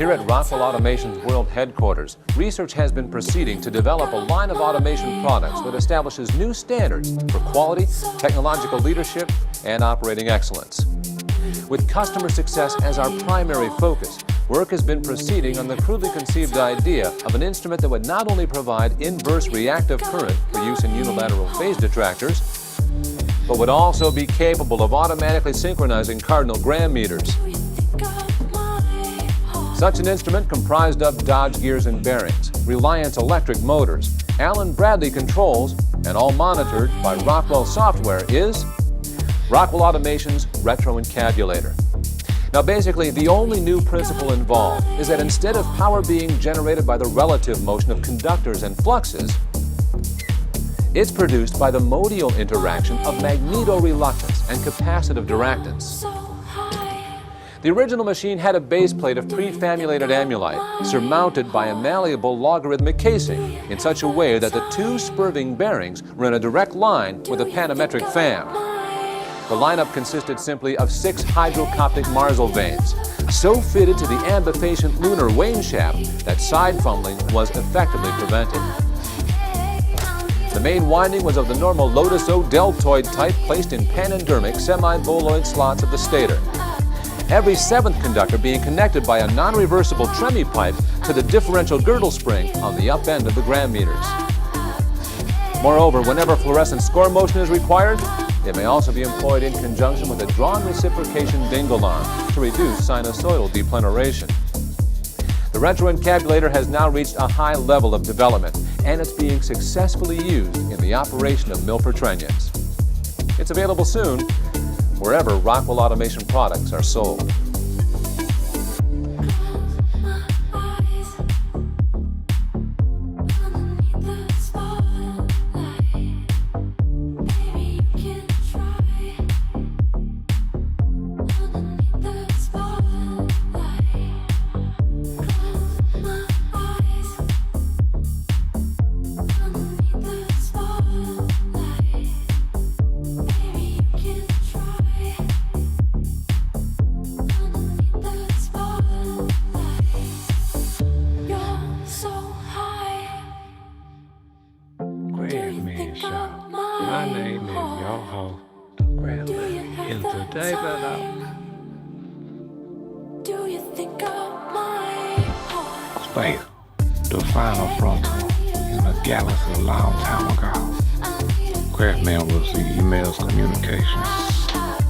Here at Rockwell Automation's world headquarters, research has been proceeding to develop a line of automation products that establishes new standards for quality, technological leadership, and operating excellence. With customer success as our primary focus, work has been proceeding on the crudely conceived idea of an instrument that would not only provide inverse reactive current for use in unilateral phase detractors, but would also be capable of automatically synchronizing cardinal gram meters. Such an instrument comprised of Dodge gears and bearings, Reliance electric motors, Allen Bradley controls, and all monitored by Rockwell software is Rockwell Automation's Retro Encabulator. Now basically, the only new principle involved is that instead of power being generated by the relative motion of conductors and fluxes, it's produced by the modial interaction of magneto-reluctance and capacitive diractance. The original machine had a base plate of prefamulated amulite surmounted by a malleable logarithmic casing in such a way that the two spurving bearings were in a direct line with a panametric fan. The lineup consisted simply of 6 hydrocoptic Marsal vanes, so fitted to the ambifacient lunar wane shaft that side fumbling was effectively prevented. The main winding was of the normal Lotus-O deltoid type placed in panendermic semi-boloid slots of the stator. Every 7th conductor being connected by a non-reversible tremie pipe to the differential girdle spring on the up end of the gram meters. Moreover, whenever fluorescent score motion is required, it may also be employed in conjunction with a drawn reciprocation dingle arm to reduce sinusoidal depleneration. The Retro Encabulator has now reached a high level of development, and it's being successfully used in the operation of Milford trunnions. It's available soon, wherever Rockwell Automation products are sold. My name is Yo-Ho, the Grandland, and today Space, the final frontier in the galaxy a long time ago. Craftman was the emails communication.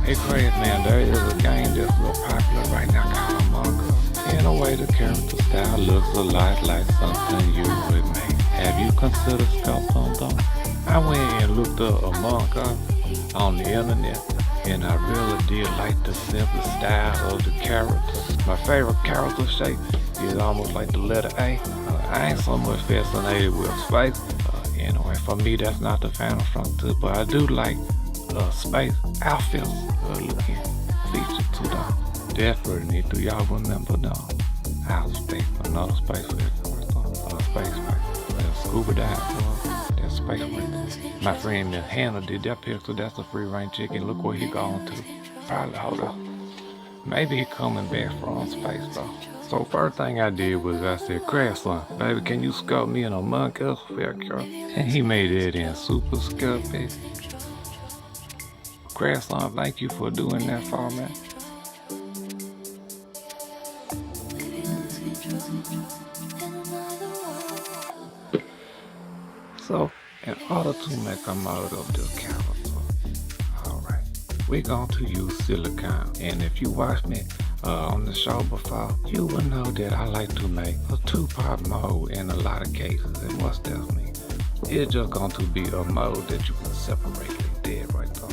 Hey Craftman, there is a game that's real popular right now called Among Us. In a way, the character style looks a lot like something you would make. Have you considered sculpting them? I went and looked up Among Us on the internet, and I really did like the simple style of the character. My favorite character shape is almost like the letter A. I ain't so much fascinated with space. Anyway, for me that's not the final frontier, but I do like space outfits looking feature to them. Definitely do y'all remember them? Outer space, another space space. Scuba dive, that's space range. My friend Hannah did that picture. That's a free range chicken. Look where he going to. Probably, hold up. Maybe he coming back from space though. So first thing I did was I said, Craftsman, baby, can you sculpt me in Among Us character? And he made it in super sculpt it. Craftsman, thank you for doing that for me. So, in order to make a model of the character, alright, we're going to use silicone. And if you watch me on the show before, you will know that I like to make a two-part mold in a lot of cases. And what's that mean? It's just going to be a mold that you can separate like that right there.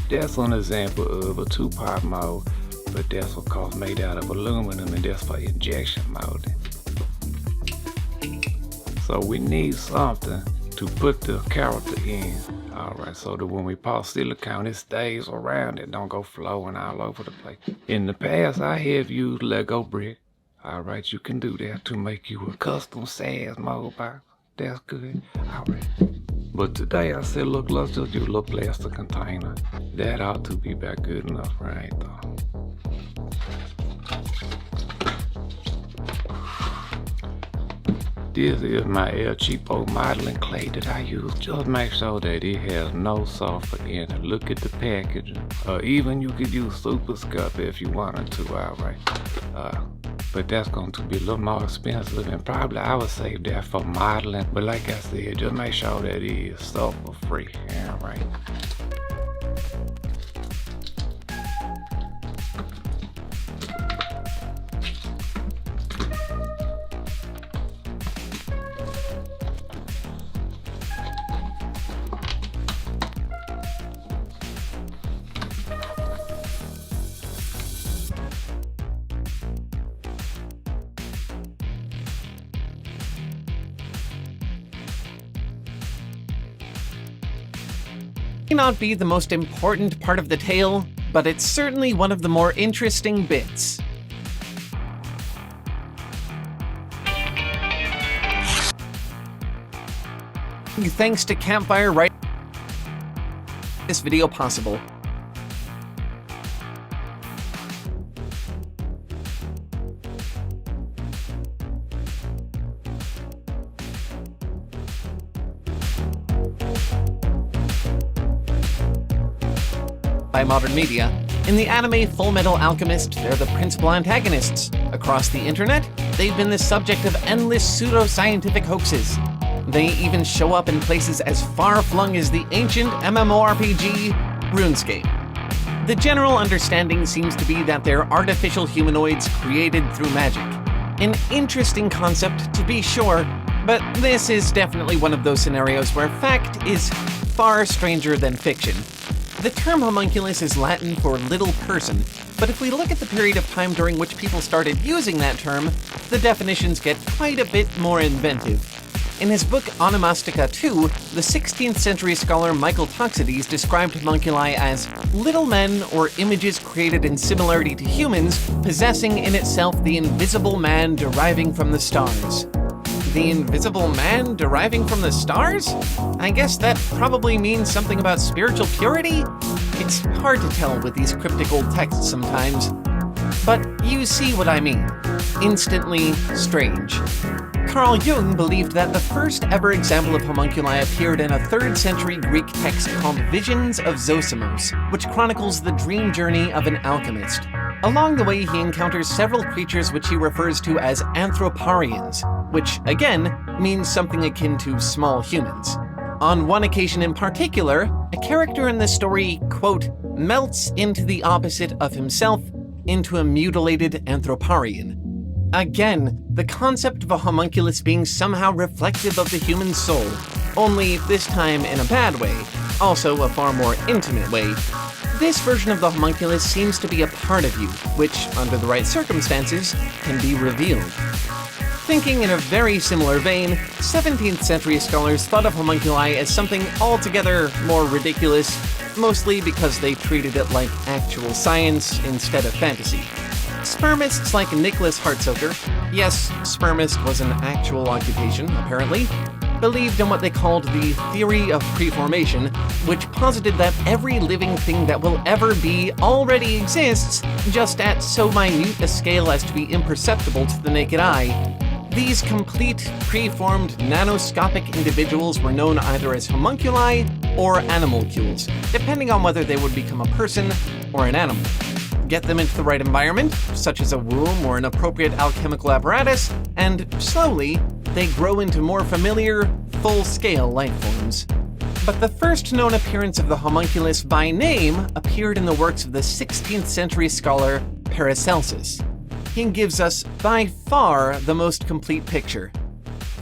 That's an example of a two-part mold, but that's of course made out of aluminum, and that's for injection molding. So we need something to put the character in. Alright, so that when we pour silicone, it stays around, it don't go flowing all over the place. In the past, I have used Lego brick. Alright, you can do that to make you a custom size mold box. That's good. Alright. But today I said, look, let's just use a little plastic container. That ought to be about good enough, right though. This is my El Cheapo modeling clay that I use. Just make sure that it has no sulfur in it. Look at the packaging. Or even you could use Super Scup if you wanted to, alright. But that's going to be a little more expensive, and probably I would save that for modeling. But like I said, just make sure that it is sulfur free, alright. May not be the most important part of the tale, but it's certainly one of the more interesting bits. Thanks to Campfire right this video possible. By modern media. In the anime Full Metal Alchemist, they're the principal antagonists. Across the internet, they've been the subject of endless pseudo-scientific hoaxes. They even show up in places as far-flung as the ancient MMORPG RuneScape. The general understanding seems to be that they're artificial humanoids created through magic. An interesting concept, to be sure, but this is definitely one of those scenarios where fact is far stranger than fiction. The term homunculus is Latin for little person, but if we look at the period of time during which people started using that term, the definitions get quite a bit more inventive. In his book Onomastica II, the 16th century scholar Michael Toxides described homunculi as little men or images created in similarity to humans, possessing in itself the invisible man deriving from the stars. The invisible man deriving from the stars? I guess that probably means something about spiritual purity? It's hard to tell with these cryptic old texts sometimes. But you see what I mean. Instantly strange. Carl Jung believed that the first ever example of homunculi appeared in a 3rd century Greek text called Visions of Zosimos, which chronicles the dream journey of an alchemist. Along the way, he encounters several creatures which he refers to as anthroparians, which, again, means something akin to small humans. On one occasion in particular, a character in the story, quote, melts into the opposite of himself, into a mutilated anthroparian. Again, the concept of a homunculus being somehow reflective of the human soul, only this time in a bad way, also a far more intimate way. This version of the homunculus seems to be a part of you, which, under the right circumstances, can be revealed. Thinking in a very similar vein, 17th century scholars thought of homunculi as something altogether more ridiculous, mostly because they treated it like actual science instead of fantasy. Spermists like Nicholas Hartsoker, yes, spermist was an actual occupation, apparently, believed in what they called the theory of preformation, which posited that every living thing that will ever be already exists, just at so minute a scale as to be imperceptible to the naked eye. These complete, preformed, nanoscopic individuals were known either as homunculi or animalcules, depending on whether they would become a person or an animal. Get them into the right environment, such as a womb or an appropriate alchemical apparatus, and slowly, they grow into more familiar, full-scale life forms. But the first known appearance of the homunculus by name appeared in the works of the 16th century scholar Paracelsus. He gives us, by far, the most complete picture.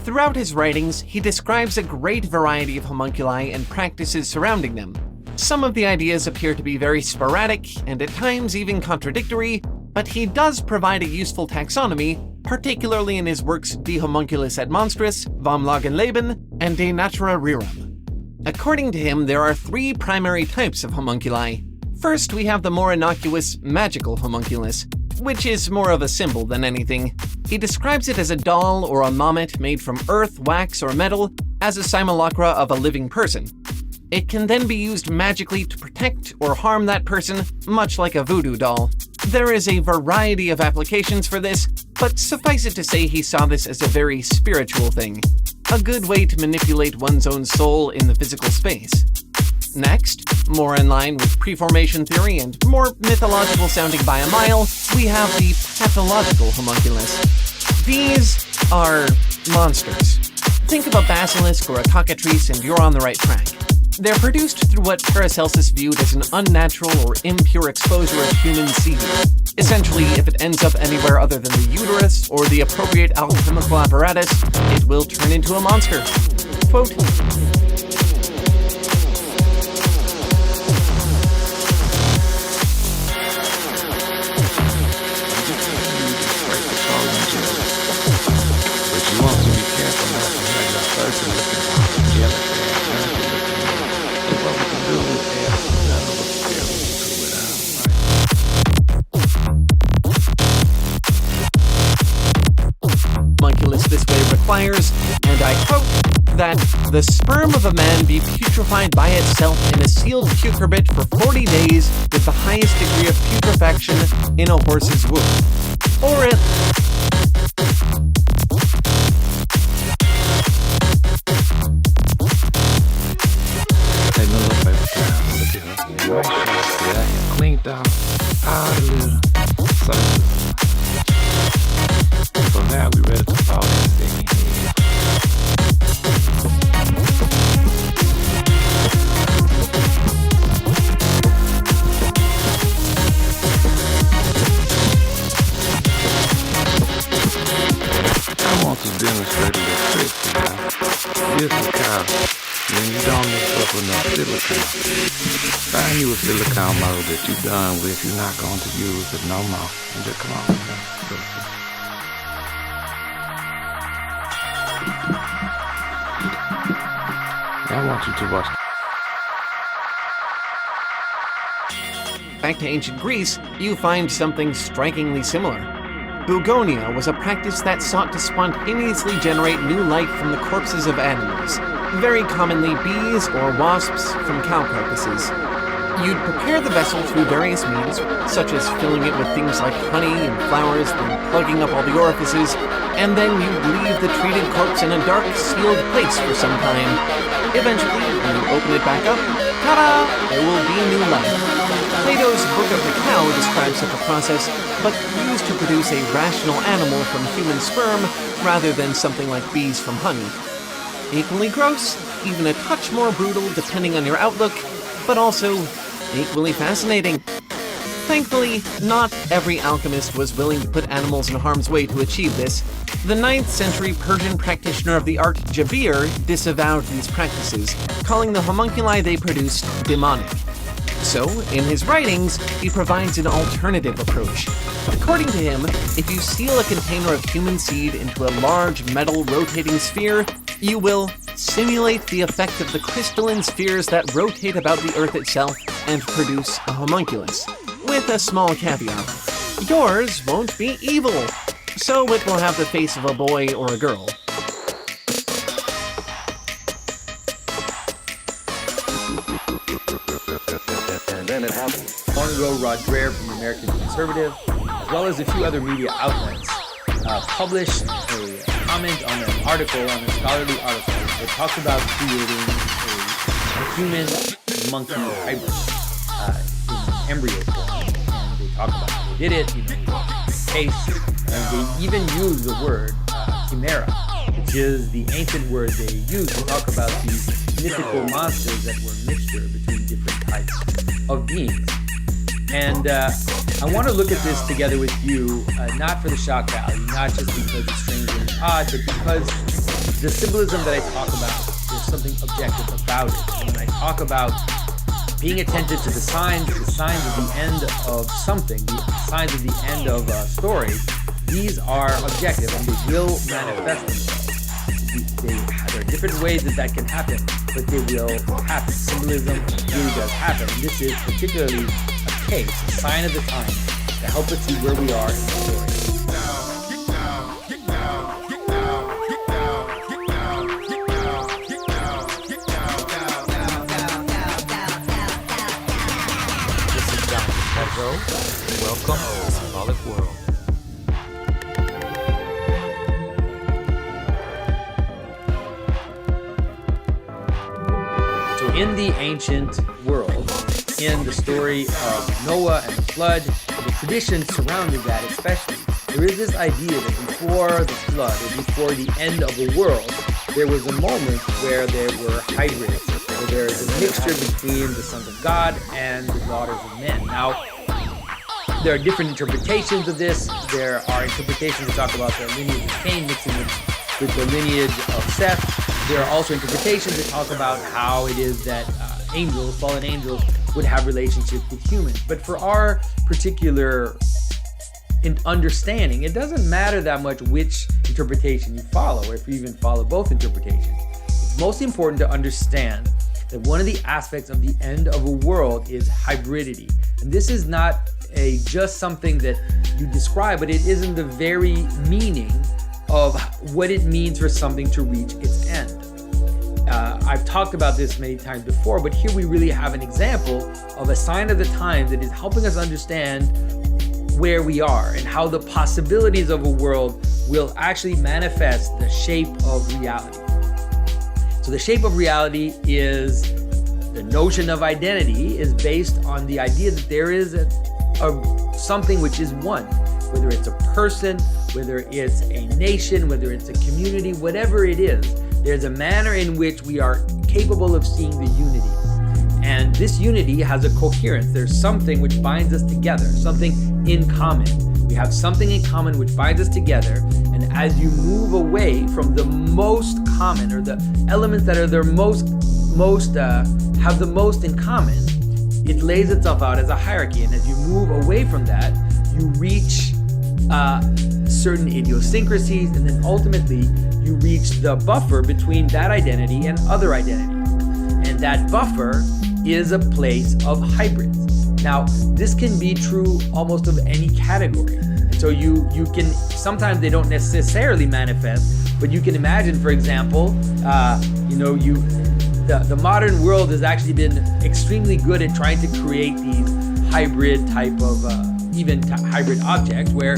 Throughout his writings, he describes a great variety of homunculi and practices surrounding them. Some of the ideas appear to be very sporadic and at times even contradictory, but he does provide a useful taxonomy, particularly in his works De Homunculus et Monstris, Vom Lagenleben, and De Natura Rerum. According to him, there are three primary types of homunculi. First, we have the more innocuous magical homunculus, which is more of a symbol than anything. He describes it as a doll or a mommet made from earth, wax, or metal as a simulacra of a living person. It can then be used magically to protect or harm that person, much like a voodoo doll. There is a variety of applications for this, but suffice it to say he saw this as a very spiritual thing, a good way to manipulate one's own soul in the physical space. Next, more in line with preformation theory and more mythological sounding by a mile, we have the pathological homunculus. These are monsters. Think of a basilisk or a cockatrice and you're on the right track. They're produced through what Paracelsus viewed as an unnatural or impure exposure of human seed. Essentially, if it ends up anywhere other than the uterus or the appropriate alchemical apparatus, it will turn into a monster. Quote, homunculus this way requires, and I quote, that the sperm of a man be putrefied by itself in a sealed cucurbit for 40 days with the highest degree of putrefaction in a horse's womb. Or it... Cleaned out a little surface. So now we ready to fall that thing in here. I want to demonstrate a little trick to y'all. This is how when you don't mix up with no silicone. Find you a silicone mold that you're done with, you're not going to use it no more. And just come on, I want you to watch. Back to ancient Greece, you find something strikingly similar. Bougonia was a practice that sought to spontaneously generate new life from the corpses of animals, very commonly bees or wasps from cow carcasses. You'd prepare the vessel through various means, such as filling it with things like honey and flowers, then plugging up all the orifices, and then you'd leave the treated corpse in a dark, sealed place for some time. Eventually, when you open it back up, ta-da! There will be new life. Plato's Book of the Cow describes such a process, but used to produce a rational animal from human sperm rather than something like bees from honey. Equally gross, even a touch more brutal depending on your outlook, but also equally fascinating. Thankfully, not every alchemist was willing to put animals in harm's way to achieve this. The 9th century Persian practitioner of the art Jabir disavowed these practices, calling the homunculi they produced demonic. So, in his writings, he provides an alternative approach. According to him, if you seal a container of human seed into a large metal rotating sphere, you will simulate the effect of the crystalline spheres that rotate about the Earth itself and produce a homunculus. With a small caveat. Yours won't be evil, so it will have the face of a boy or a girl. And then it happened. Long ago, Rod Dreher from the American Conservative, as well as a few other media outlets, published a comment on an article, on a scholarly article, that talks about creating a human-monkey hybrid in embryo form. And they talk about how they did it, the case, and they even use the word chimera, which is the ancient word they use to talk about these mythical monsters that were a mixture between different types of beings. And I want to look at this together with you, not for the shock value, not just because it's strange and odd, but because the symbolism that I talk about, there's something objective about it. When I talk about being attentive to the signs of the end of something, the signs of the end of a story, these are objective and they will manifest themselves. There are different ways that can happen, but they will happen. Symbolism really does happen. And this is particularly a case, a sign of the time, to help us see where we are in the story. This is Dr. Pedro. Welcome to Symbolic World. In the ancient world, in the story of Noah and the flood, the tradition surrounding that especially, there is this idea that before the flood, or before the end of the world, there was a moment where there were hybrids, where there is a mixture between the sons of God and the daughters of men. Now, there are different interpretations of this. There are interpretations that talk about the lineage of Cain mixing with the lineage of Seth. There are also interpretations that talk about how it is that angels, fallen angels, would have relationships with humans. But for our particular understanding, it doesn't matter that much which interpretation you follow, or if you even follow both interpretations. It's most important to understand that one of the aspects of the end of a world is hybridity. And this is not just something that you describe, but it is in the very meaning of what it means for something to reach its end. I've talked about this many times before, but here we really have an example of a sign of the time that is helping us understand where we are and how the possibilities of a world will actually manifest the shape of reality. So the shape of reality is the notion of identity is based on the idea that there is something which is one, whether it's a person, whether it's a nation, whether it's a community, whatever it is, there's a manner in which we are capable of seeing the unity. And this unity has a coherence. There's something which binds us together, something in common. We have something in common which binds us together. And as you move away from the most common, or the elements that are have the most in common, it lays itself out as a hierarchy. And as you move away from that, you reach certain idiosyncrasies, and then ultimately you reach the buffer between that identity and other identity. And that buffer is a place of hybrids. Now, this can be true almost of any category. And so you can, sometimes they don't necessarily manifest, but you can imagine, for example, the modern world has actually been extremely good at trying to create these hybrid type of hybrid objects where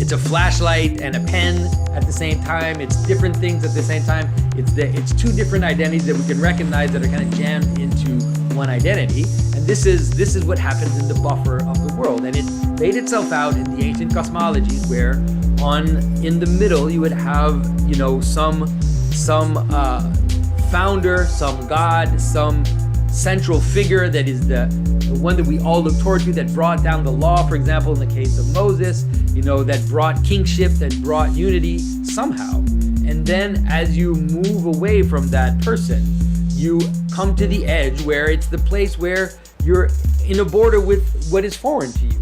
it's a flashlight and a pen at the same time. It's different things at the same time. It's two different identities that we can recognize that are kind of jammed into one identity. And this is what happens in the buffer of the world. And it laid itself out in the ancient cosmologies where in the middle you would have some founder, some god, some central figure that is the one that we all look toward to, that brought down the law, for example, in the case of Moses, that brought kingship, that brought unity somehow. And then as you move away from that person, you come to the edge where it's the place where you're in a border with what is foreign to you.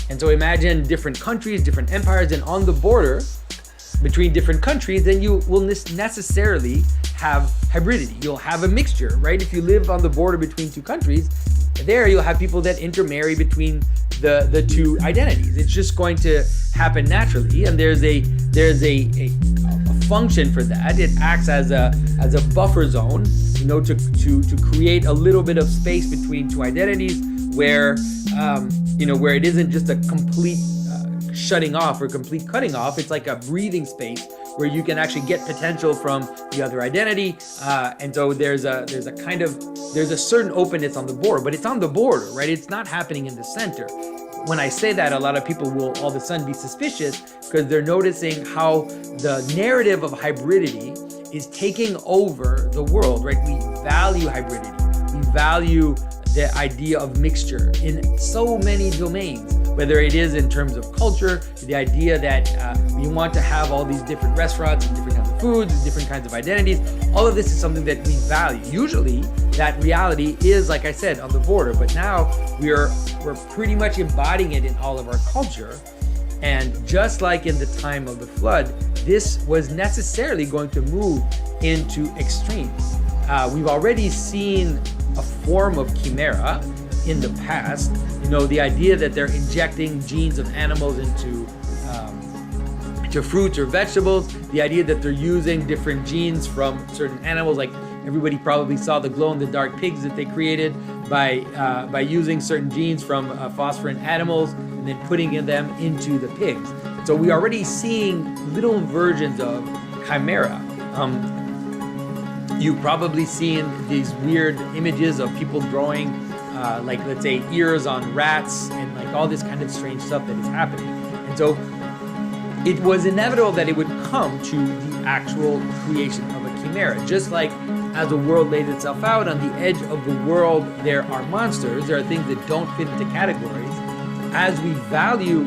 And so imagine different countries, different empires, and on the border between different countries, then you will necessarily have hybridity. You'll have a mixture, right? If you live on the border between two countries, there you'll have people that intermarry between the two identities. It's just going to happen naturally, and there's a function for that. It acts as a buffer zone, to create a little bit of space between two identities where where it isn't just a complete shutting off or complete cutting off. It's like a breathing space where you can actually get potential from the other identity, and so there's a certain openness on the border, but it's on the border, right? It's not happening in the center. When I say that, a lot of people will all of a sudden be suspicious because they're noticing how the narrative of hybridity is taking over the world, right? We value hybridity. We value the idea of mixture in so many domains, whether it is in terms of culture, the idea that we want to have all these different restaurants and different kinds of foods and different kinds of identities. All of this is something that we value. Usually that reality is, like I said, on the border, but now we're pretty much embodying it in all of our culture. And just like in the time of the flood, this was necessarily going to move into extremes. We've already seen a form of chimera in the past. You know, the idea that they're injecting genes of animals into fruits or vegetables, the idea that they're using different genes from certain animals, like everybody probably saw the glow-in-the-dark pigs that they created by using certain genes from phosphorin animals and then putting them into the pigs. So we're already seeing little versions of chimera. You've probably seen these weird images of people growing, like let's say ears on rats and like all this kind of strange stuff that is happening. And so it was inevitable that it would come to the actual creation of a chimera. Just like as the world lays itself out, on the edge of the world there are monsters, there are things that don't fit into categories. As we value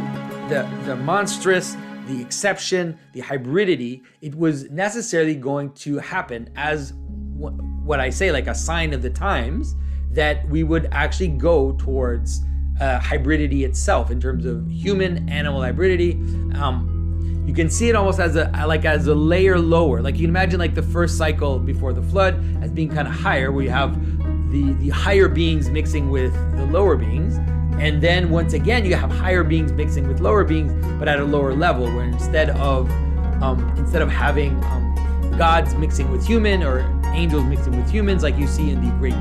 the monstrous, the exception, the hybridity, it was necessarily going to happen as what I say, like a sign of the times, that we would actually go towards hybridity itself in terms of human-animal hybridity. You can see it almost as a layer lower. Like you can imagine like the first cycle before the flood as being kind of higher, where you have the higher beings mixing with the lower beings. And then once again, you have higher beings mixing with lower beings, but at a lower level, where instead of having gods mixing with human or angels mixing with humans, like you see in the Greek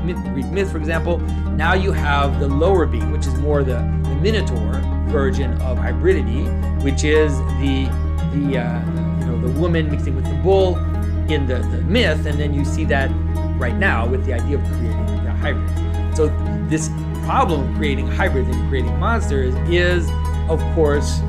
myth, for example, now you have the lower being, which is more the Minotaur version of hybridity, which is the woman mixing with the bull in the myth, and then you see that right now with the idea of creating the hybrids. So this problem of creating hybrids and creating monsters is, of course,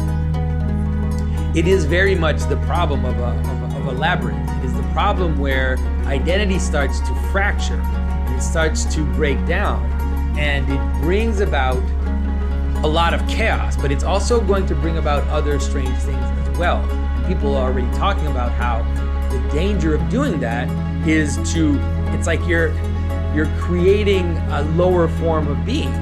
it is very much the problem of a labyrinth. It is the problem where identity starts to fracture, and it starts to break down, and it brings about a lot of chaos, but it's also going to bring about other strange things as well. People are already talking about how the danger of doing that is it's like you're creating a lower form of being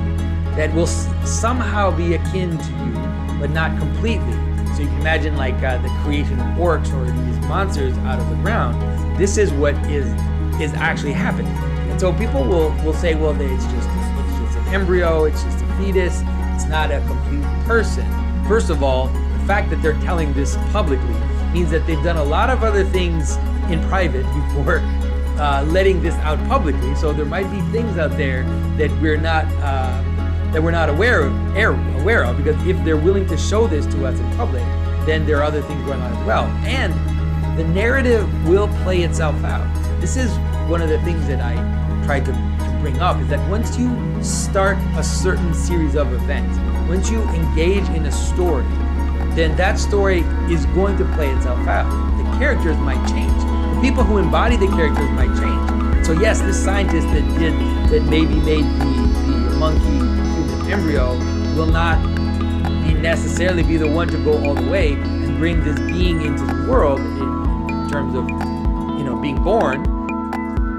that will somehow be akin to you, but not completely. So you can imagine like the creation of orcs or these monsters out of the ground. This is what is actually happening. And so people will say, well, it's just an embryo, it's just a fetus, it's not a complete person. First of all, the fact that they're telling this publicly means that they've done a lot of other things in private before letting this out publicly. So there might be things out there that we're not aware of, because if they're willing to show this to us in public, then there are other things going on as well. And the narrative will play itself out. This is one of the things that I tried to bring up, is that once you start a certain series of events, once you engage in a story, then that story is going to play itself out. The characters might change. The people who embody the characters might change. So yes, this scientist that maybe made the monkey human embryo will not necessarily be the one to go all the way and bring this being into the world in terms of, being born.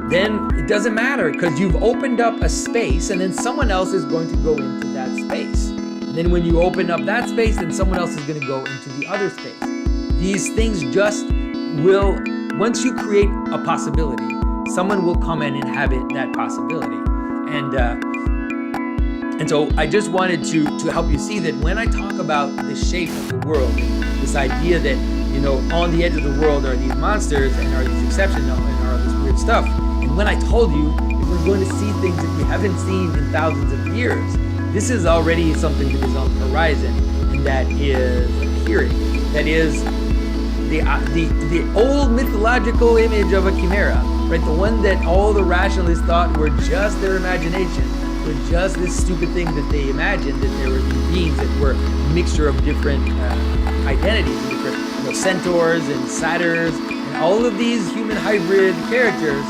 Then it doesn't matter, because you've opened up a space, and then someone else is going to go into that space. And then when you open up that space, then someone else is going to go into the other space. These things just will, once you create a possibility, someone will come and inhabit that possibility. And so I just wanted to help you see that when I talk about the shape of the world, this idea that, on the edge of the world are these monsters and are these exceptions and are this weird stuff. And when I told you that we're going to see things that we haven't seen in thousands of years, this is already something that is on the horizon and that is appearing. That is the old mythological image of a chimera, right? The one that all the rationalists thought were just their imagination, were just this stupid thing that they imagined, that there were these beings that were a mixture of different identities, different centaurs and satyrs and And all of these human hybrid characters,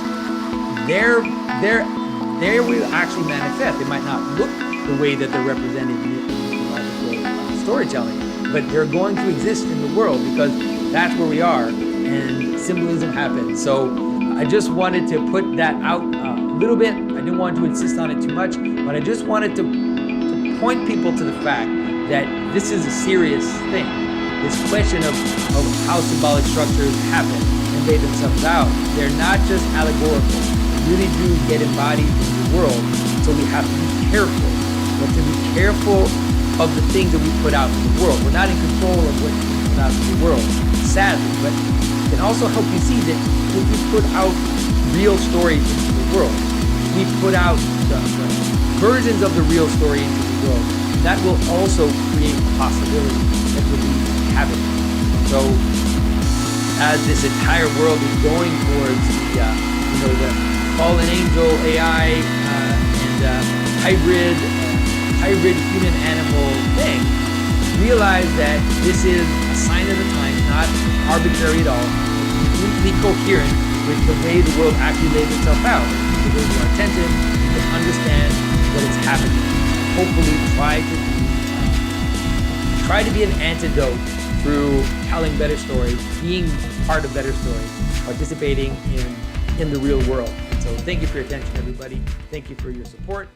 they will actually manifest. They might not look the way that they're represented in mythological storytelling, but they're going to exist in the world because that's where we are, and symbolism happens. So I just wanted to put that out a little bit. I didn't want to insist on it too much, but I just wanted to point people to the fact that this is a serious thing. This question of how symbolic structures happen and lay themselves out, they're not just allegorical. They really do get embodied in the world, so we have to be careful. We have to be careful of the things that we put out in the world. We're not in control of what we put out in the world, sadly, but it can also help you see that if we put out real stories into the world, we put out the versions of the real story into the world, that will also create a possibility that will be happening. So as this entire world is going towards the fallen angel AI and hybrid human animal thing, realize that this is a sign of the times, not arbitrary at all, completely coherent with the way the world actually lays itself out. For those who are attentive, you can understand what is happening. Hopefully try to be an antidote through telling better stories, being part of better stories, participating in the real world. And so thank you for your attention, everybody. Thank you for your support.